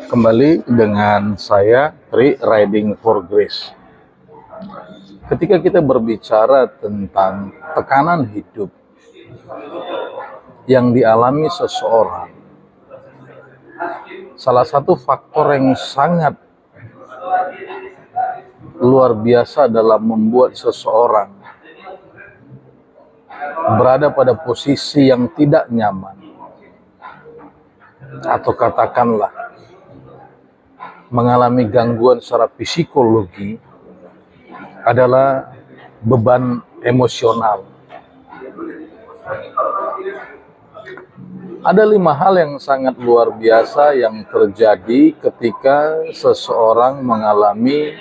Kembali dengan saya, Tri, Riding for Grace. Ketika kita berbicara tentang tekanan hidup yang dialami seseorang, salah satu faktor yang sangat luar biasa dalam membuat seseorang berada pada posisi yang tidak nyaman, atau katakanlah mengalami gangguan secara psikologi, adalah beban emosional. Ada 5 hal yang sangat luar biasa yang terjadi ketika seseorang mengalami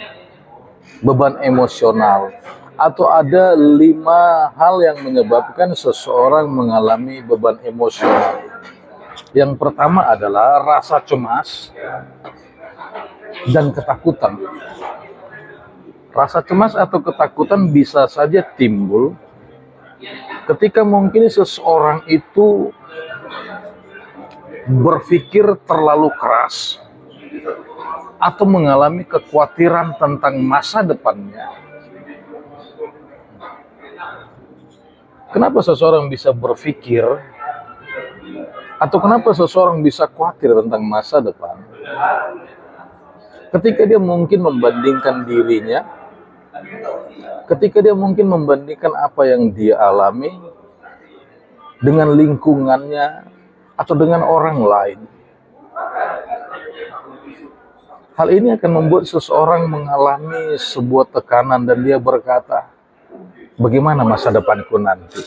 beban emosional, atau ada 5 hal yang menyebabkan seseorang mengalami beban emosional. Yang pertama adalah rasa cemas dan ketakutan. Rasa cemas atau ketakutan bisa saja timbul ketika mungkin seseorang itu berpikir terlalu keras atau mengalami kekhawatiran tentang masa depannya. Kenapa seseorang bisa berpikir atau kenapa seseorang bisa khawatir tentang masa depan? Ketika dia mungkin membandingkan dirinya, ketika dia mungkin membandingkan apa yang dia alami dengan lingkungannya atau dengan orang lain. Hal ini akan membuat seseorang mengalami sebuah tekanan dan dia berkata, bagaimana masa depanku nanti?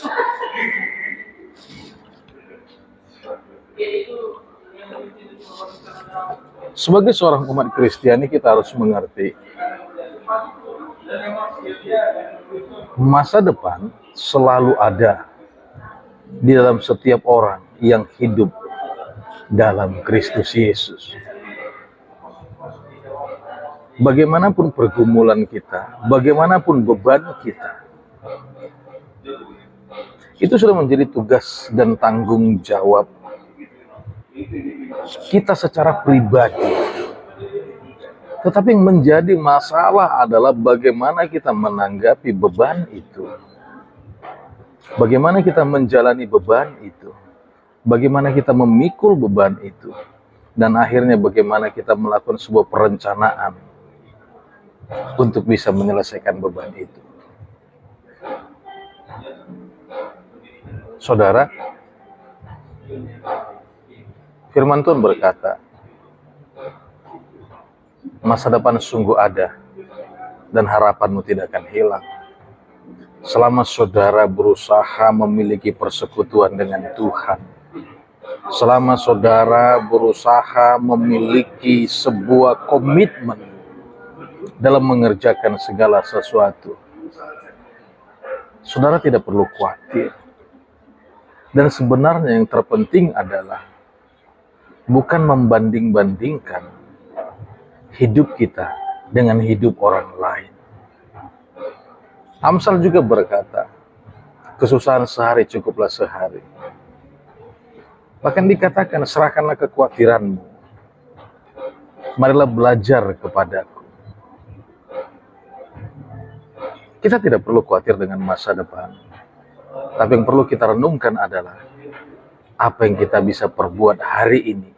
Sebagai seorang umat Kristiani, kita harus mengerti masa depan selalu ada di dalam setiap orang yang hidup dalam Kristus Yesus. Bagaimanapun pergumulan kita, bagaimanapun beban kita, itu sudah menjadi tugas dan tanggung jawab kita secara pribadi. Tetapi yang menjadi masalah adalah bagaimana kita menanggapi beban itu. Bagaimana kita menjalani beban itu. Bagaimana kita memikul beban itu. Dan akhirnya bagaimana kita melakukan sebuah perencanaan untuk bisa menyelesaikan beban itu. Saudara, firman Tuhan berkata, masa depan sungguh ada dan harapanmu tidak akan hilang. Selama saudara berusaha memiliki persekutuan dengan Tuhan, selama saudara berusaha memiliki sebuah komitmen dalam mengerjakan segala sesuatu, saudara tidak perlu khawatir. Dan sebenarnya yang terpenting adalah bukan membanding-bandingkan hidup kita dengan hidup orang lain. Amsal juga berkata, kesusahan sehari cukuplah sehari. Bahkan dikatakan, serahkanlah kekhawatiranmu. Marilah belajar kepadaku. Kita tidak perlu khawatir dengan masa depan. Tapi yang perlu kita renungkan adalah apa yang kita bisa perbuat hari ini.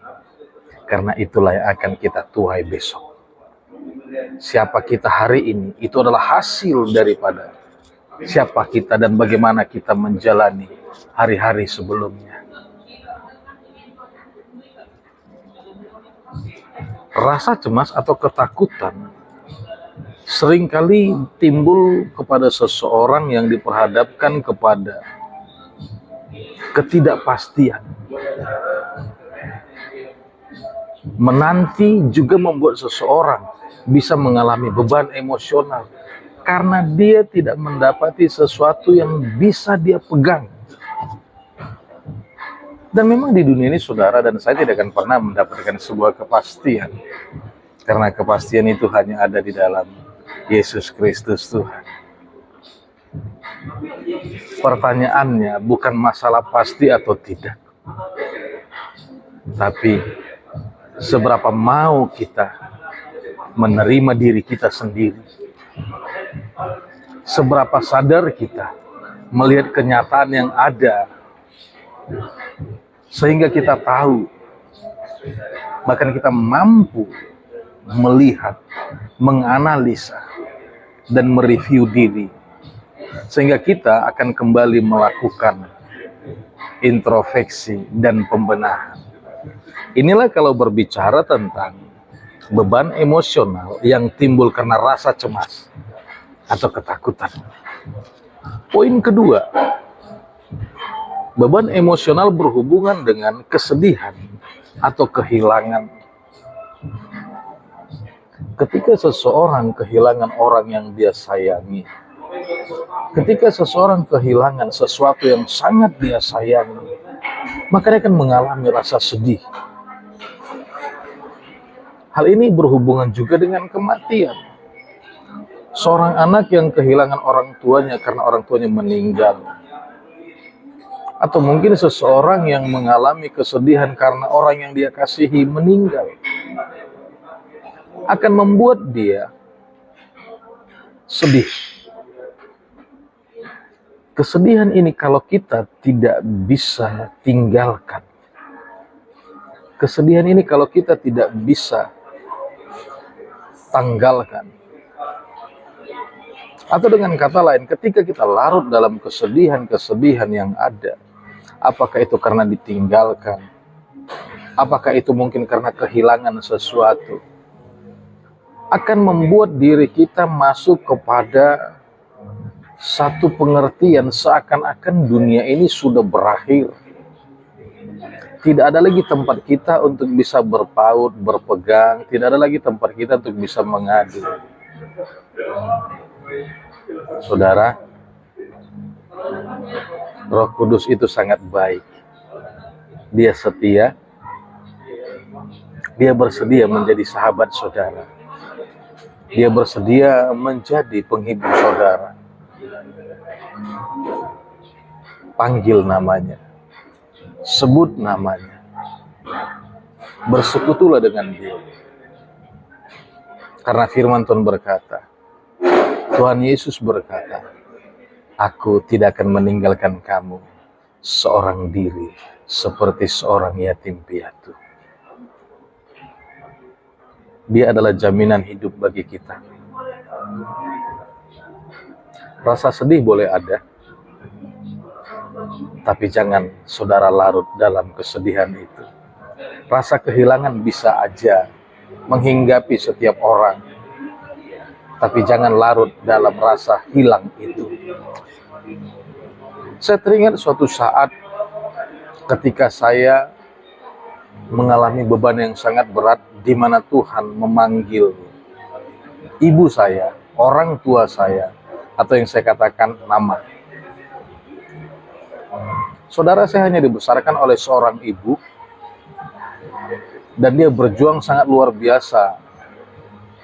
Karena itulah yang akan kita tuai besok. Siapa kita hari ini, itu adalah hasil daripada siapa kita dan bagaimana kita menjalani hari-hari sebelumnya. Rasa cemas atau ketakutan seringkali timbul kepada seseorang yang diperhadapkan kepada ketidakpastian. Menanti juga membuat seseorang bisa mengalami beban emosional karena dia tidak mendapati sesuatu yang bisa dia pegang. Dan memang di dunia ini, saudara dan saya tidak akan pernah mendapatkan sebuah kepastian, karena kepastian itu hanya ada di dalam Yesus Kristus Tuhan. Pertanyaannya bukan masalah pasti atau tidak, tapi seberapa mau kita menerima diri kita sendiri, seberapa sadar kita melihat kenyataan yang ada, sehingga kita tahu, bahkan kita mampu melihat, menganalisa, dan mereview diri, sehingga kita akan kembali melakukan introspeksi dan pembenahan. Inilah kalau berbicara tentang beban emosional yang timbul karena rasa cemas atau ketakutan. Poin kedua, beban emosional berhubungan dengan kesedihan atau kehilangan. Ketika seseorang kehilangan orang yang dia sayangi, ketika seseorang kehilangan sesuatu yang sangat dia sayangi, maka dia akan mengalami rasa sedih. Hal ini berhubungan juga dengan kematian. Seorang anak yang kehilangan orang tuanya karena orang tuanya meninggal, atau mungkin seseorang yang mengalami kesedihan karena orang yang dia kasihi meninggal, akan membuat dia sedih. Kesedihan ini kalau kita tidak bisa tinggalkan, kesedihan ini kalau kita tidak bisa tanggalkan, atau dengan kata lain, ketika kita larut dalam kesedihan-kesedihan yang ada, apakah itu karena ditinggalkan, apakah itu mungkin karena kehilangan sesuatu, akan membuat diri kita masuk kepada satu pengertian seakan-akan dunia ini sudah berakhir. Tidak ada lagi tempat kita untuk bisa berpaut, berpegang. Tidak ada lagi tempat kita untuk bisa mengadu. Saudara, Roh Kudus itu sangat baik. Dia setia. Dia bersedia menjadi sahabat saudara. Dia bersedia menjadi penghibur saudara. Panggil namanya. Sebut namanya, bersekutulah dengan dia. Karena firman Tuhan berkata, Tuhan Yesus berkata, aku tidak akan meninggalkan kamu seorang diri seperti seorang yatim piatu. Dia adalah jaminan hidup bagi kita. Rasa sedih boleh ada, tapi jangan saudara larut dalam kesedihan itu. Rasa kehilangan bisa aja menghinggapi setiap orang, tapi jangan larut dalam rasa hilang itu. Saya teringat suatu saat ketika saya mengalami beban yang sangat berat, di mana Tuhan memanggil ibu saya, orang tua saya, atau yang saya katakan nama. Saudara, saya hanya dibesarkan oleh seorang ibu, dan dia berjuang sangat luar biasa,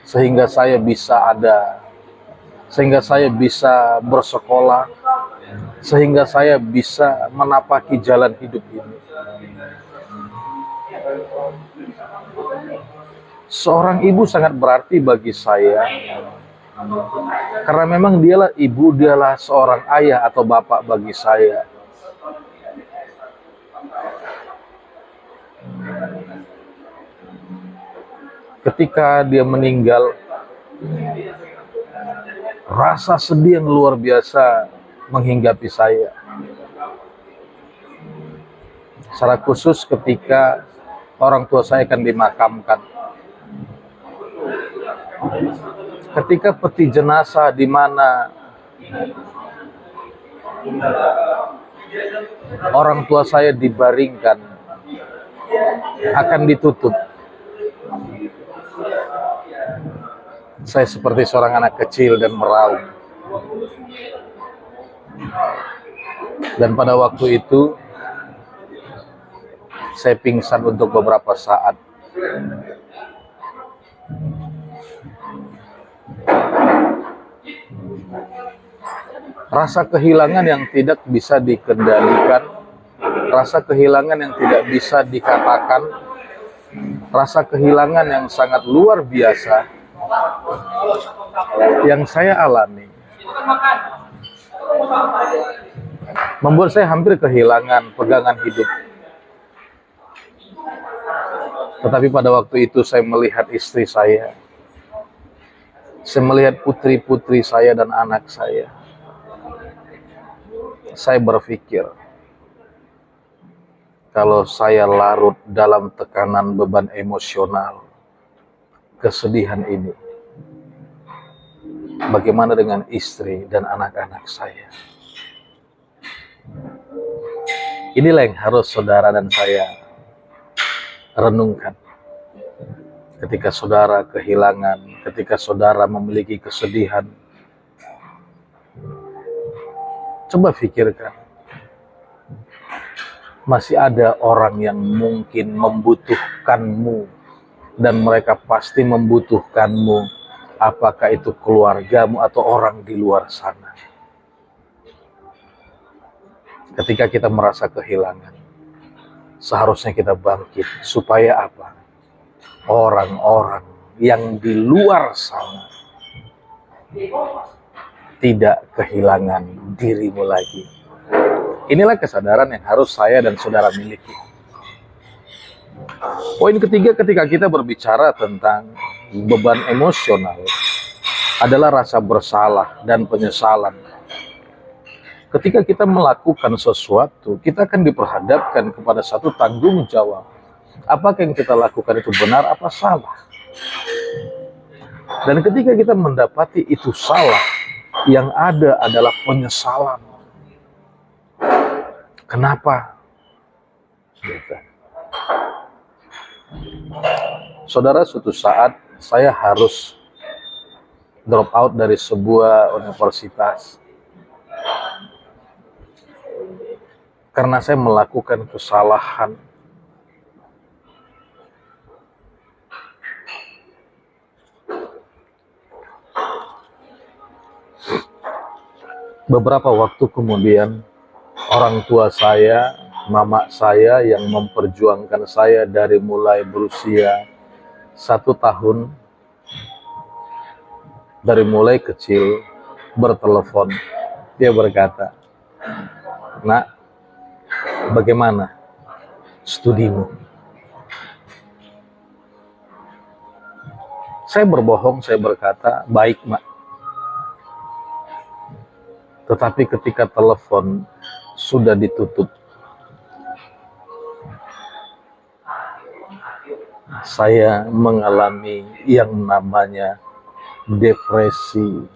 sehingga saya bisa ada, sehingga saya bisa bersekolah, sehingga saya bisa menapaki jalan hidup ini. Seorang ibu sangat berarti bagi saya, karena memang dialah ibu, dialah seorang ayah atau bapak bagi saya. Ketika dia meninggal, rasa sedih yang luar biasa menghinggapi saya. Secara khusus ketika orang tua saya akan dimakamkan. Ketika peti jenazah di mana orang tua saya dibaringkan akan ditutup, saya seperti seorang anak kecil dan meraung. Dan pada waktu itu saya pingsan untuk beberapa saat. Rasa kehilangan yang tidak bisa dikendalikan, rasa kehilangan yang tidak bisa dikatakan, rasa kehilangan yang sangat luar biasa yang saya alami membuat saya hampir kehilangan pegangan hidup. Tetapi pada waktu itu saya melihat istri saya melihat putri-putri saya dan anak saya. Saya berpikir, kalau saya larut dalam tekanan beban emosional, kesedihan ini, bagaimana dengan istri dan anak-anak saya? Inilah yang harus saudara dan saya renungkan. Ketika saudara kehilangan, ketika saudara memiliki kesedihan, coba pikirkan, masih ada orang yang mungkin membutuhkanmu, dan mereka pasti membutuhkanmu, apakah itu keluargamu atau orang di luar sana. Ketika kita merasa kehilangan, seharusnya kita bangkit, supaya apa? Orang-orang yang di luar sana tidak kehilangan dirimu lagi. Inilah kesadaran yang harus saya dan saudara miliki. Poin ketiga ketika kita berbicara tentang beban emosional adalah rasa bersalah dan penyesalan. Ketika kita melakukan sesuatu, kita akan diperhadapkan kepada satu tanggung jawab. Apakah yang kita lakukan itu benar apa salah? Dan ketika kita mendapati itu salah, yang ada adalah penyesalan. Kenapa? Saudara, suatu saat saya harus drop out dari sebuah universitas karena saya melakukan kesalahan. Beberapa waktu kemudian, orang tua saya, mama saya yang memperjuangkan saya dari mulai berusia 1 tahun, dari mulai kecil, bertelepon. Dia berkata, "Nak, bagaimana studimu?" Saya berbohong, saya berkata, "Baik, Mak." Tetapi ketika telepon sudah ditutup, saya mengalami yang namanya depresi.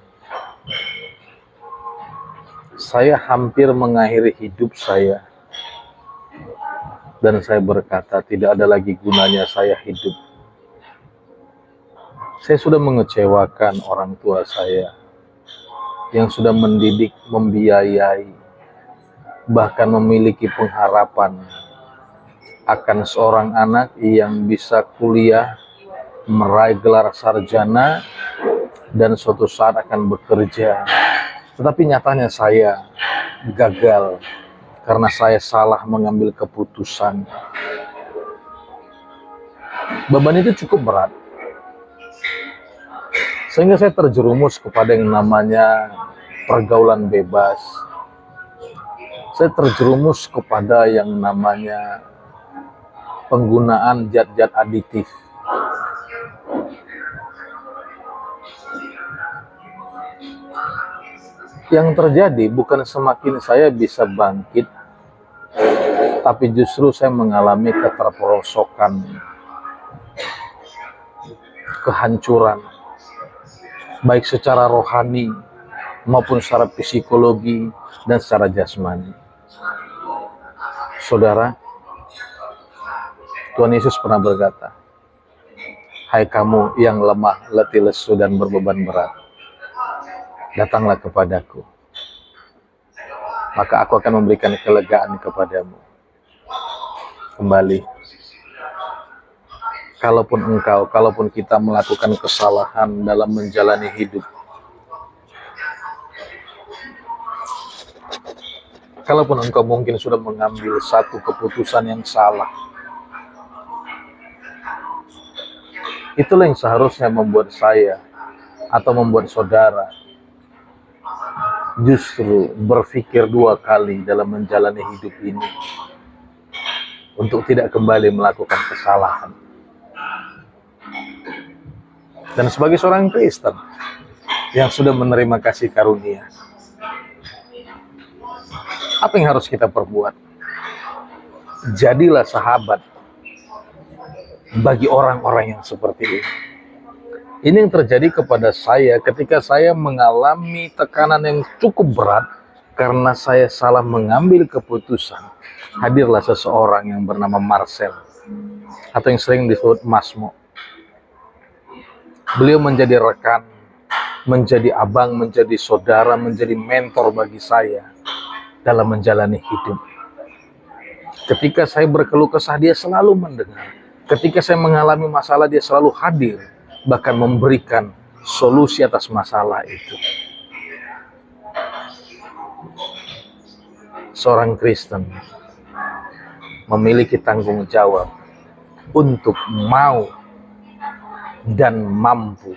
Saya hampir mengakhiri hidup saya. Dan saya berkata, tidak ada lagi gunanya saya hidup. Saya sudah mengecewakan orang tua saya yang sudah mendidik, membiayai, bahkan memiliki pengharapan akan seorang anak yang bisa kuliah, meraih gelar sarjana, dan suatu saat akan bekerja. Tetapi nyatanya saya gagal karena saya salah mengambil keputusan. Beban itu cukup berat, sehingga saya terjerumus kepada yang namanya pergaulan bebas. Saya terjerumus kepada yang namanya penggunaan zat-zat aditif. Yang terjadi bukan semakin saya bisa bangkit, tapi justru saya mengalami keterperosokan, kehancuran, baik secara rohani maupun secara psikologi dan secara jasmani. Saudara, Tuhan Yesus pernah berkata, "Hai kamu yang lemah, letih, lesu, dan berbeban berat, datanglah kepadaku, maka aku akan memberikan kelegaan kepadamu." Kembali, kalaupun kita melakukan kesalahan dalam menjalani hidup, kalaupun engkau mungkin sudah mengambil satu keputusan yang salah, Itulah yang seharusnya membuat saya atau membuat saudara justru berpikir dua kali dalam menjalani hidup ini untuk tidak kembali melakukan kesalahan. Dan sebagai seorang Kristen yang sudah menerima kasih karunia, apa yang harus kita perbuat? Jadilah sahabat bagi orang-orang yang seperti ini. Ini yang terjadi kepada saya ketika saya mengalami tekanan yang cukup berat karena saya salah mengambil keputusan. Hadirlah seseorang yang bernama Marcel, atau yang sering disebut Masmo. Beliau menjadi rekan, menjadi abang, menjadi saudara, menjadi mentor bagi saya dalam menjalani hidup. Ketika saya berkeluh kesah, dia selalu mendengar. Ketika saya mengalami masalah, dia selalu hadir, bahkan memberikan solusi atas masalah itu. Seorang Kristen memiliki tanggung jawab untuk mau dan mampu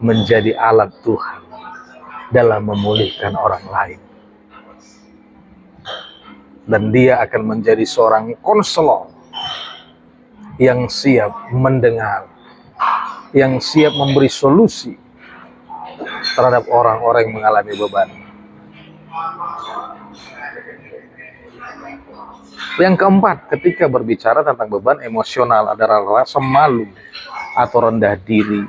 menjadi alat Tuhan dalam memulihkan orang lain. Dan dia akan menjadi seorang konselor yang siap mendengar, yang siap memberi solusi terhadap orang-orang yang mengalami beban. Yang keempat, ketika berbicara tentang beban emosional adalah rasa malu atau rendah diri.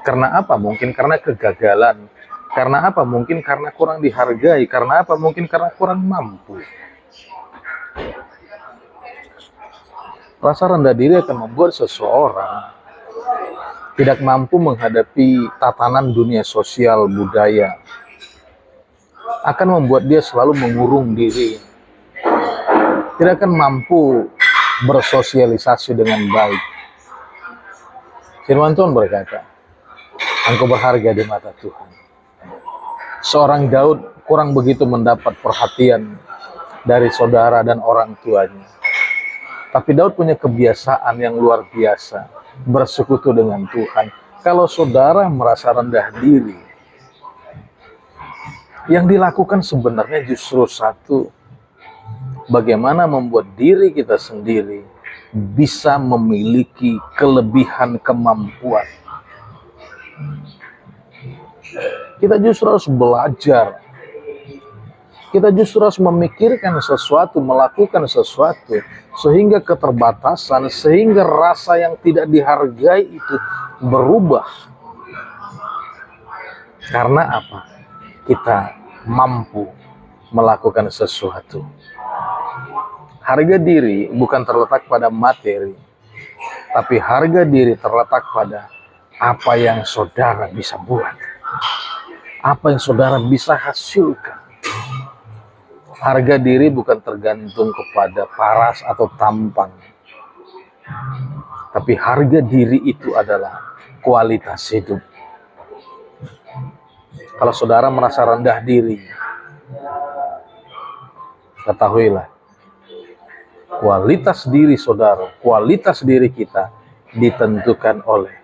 Karena apa? Mungkin karena kegagalan. Karena apa? Mungkin karena kurang dihargai. Karena apa? Mungkin karena kurang mampu. Rasa rendah diri akan membuat seseorang tidak mampu menghadapi tatanan dunia sosial budaya. Akan membuat dia selalu mengurung diri. Tidak akan mampu bersosialisasi dengan baik. Firman Tuhan berkata, engkau berharga di mata Tuhan. Seorang Daud kurang begitu mendapat perhatian dari saudara dan orang tuanya. Tapi Daud punya kebiasaan yang luar biasa, bersekutu dengan Tuhan. Kalau saudara merasa rendah diri, yang dilakukan sebenarnya justru satu, bagaimana membuat diri kita sendiri bisa memiliki kelebihan kemampuan. Kita justru harus belajar. Kita justru harus memikirkan sesuatu, melakukan sesuatu, sehingga keterbatasan, sehingga rasa yang tidak dihargai itu berubah. Karena apa? Kita mampu melakukan sesuatu. Harga diri bukan terletak pada materi, tapi harga diri terletak pada apa yang saudara bisa buat, apa yang saudara bisa hasilkan. Harga diri bukan tergantung kepada paras atau tampang, tapi harga diri itu adalah kualitas hidup. Kalau saudara merasa rendah diri, ketahuilah, kualitas diri saudara, kualitas diri kita ditentukan oleh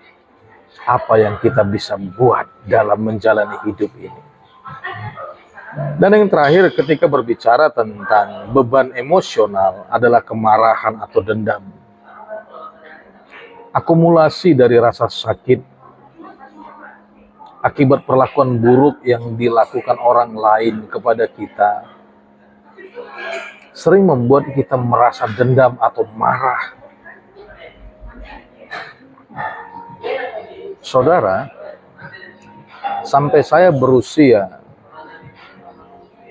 apa yang kita bisa buat dalam menjalani hidup ini. Dan yang terakhir, ketika berbicara tentang beban emosional adalah kemarahan atau dendam. Akumulasi dari rasa sakit akibat perlakuan buruk yang dilakukan orang lain kepada kita sering membuat kita merasa dendam atau marah. Saudara, sampai saya berusia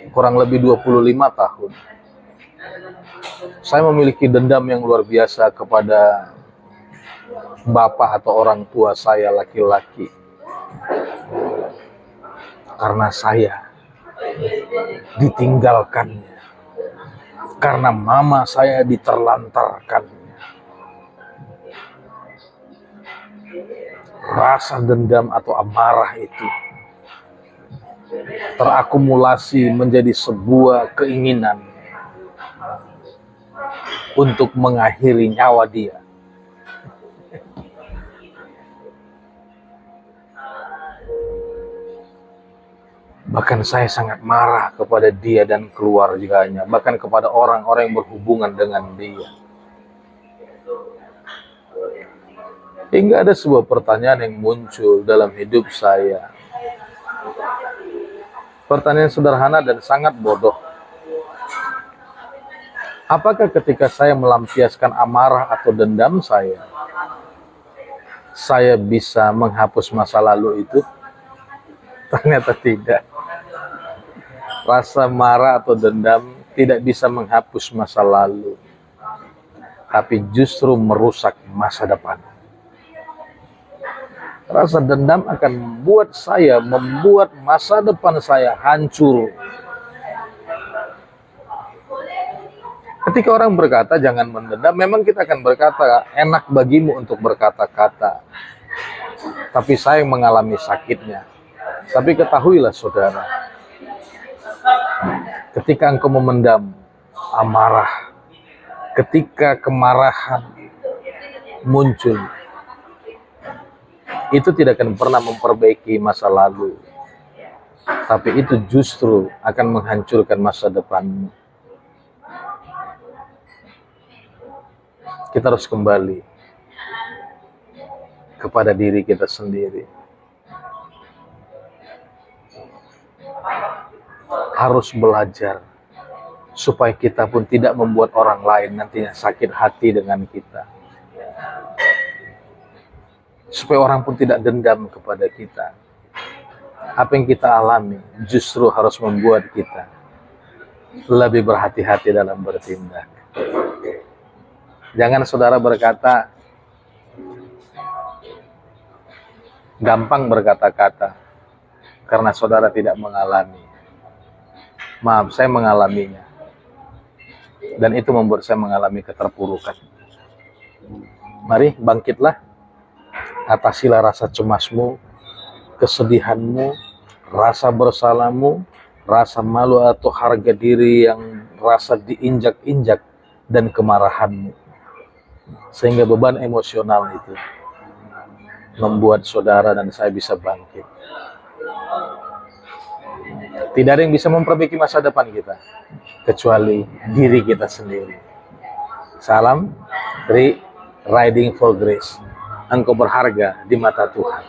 kurang lebih 25 tahun, saya memiliki dendam yang luar biasa kepada bapak atau orang tua saya laki-laki. Karena saya ditinggalkannya. Karena mama saya diterlantarkannya. Rasa dendam atau amarah itu terakumulasi menjadi sebuah keinginan untuk mengakhiri nyawa dia. Bahkan saya sangat marah kepada dia dan keluarganya, bahkan kepada orang-orang yang berhubungan dengan dia. Hingga ada sebuah pertanyaan yang muncul dalam hidup saya. Pertanyaan sederhana dan sangat bodoh. Apakah ketika saya melampiaskan amarah atau dendam saya bisa menghapus masa lalu itu? Ternyata tidak. Rasa marah atau dendam tidak bisa menghapus masa lalu, tapi justru merusak masa depan. Rasa dendam akan membuat masa depan saya hancur. Ketika orang berkata jangan mendendam, memang kita akan berkata enak bagimu untuk berkata-kata. Tapi saya mengalami sakitnya. Tapi ketahuilah saudara, ketika engkau memendam amarah, ketika kemarahan muncul, itu tidak akan pernah memperbaiki masa lalu, tapi itu justru akan menghancurkan masa depanmu. Kita harus kembali kepada diri kita sendiri. Harus belajar supaya kita pun tidak membuat orang lain nantinya sakit hati dengan kita. Supaya orang pun tidak dendam kepada kita. Apa yang kita alami justru harus membuat kita lebih berhati-hati dalam bertindak. Jangan saudara berkata, gampang berkata-kata, karena saudara tidak mengalami. Maaf, saya mengalaminya. Dan itu membuat saya mengalami keterpurukan. Mari bangkitlah, atasilah rasa cemasmu, kesedihanmu, rasa bersalahmu, rasa malu atau harga diri yang rasa diinjak-injak, dan kemarahanmu. Sehingga beban emosional itu membuat saudara dan saya bisa bangkit. Tidak ada yang bisa memperbaiki masa depan kita kecuali diri kita sendiri. Salam, Riding for Grace. Engkau berharga di mata Tuhan.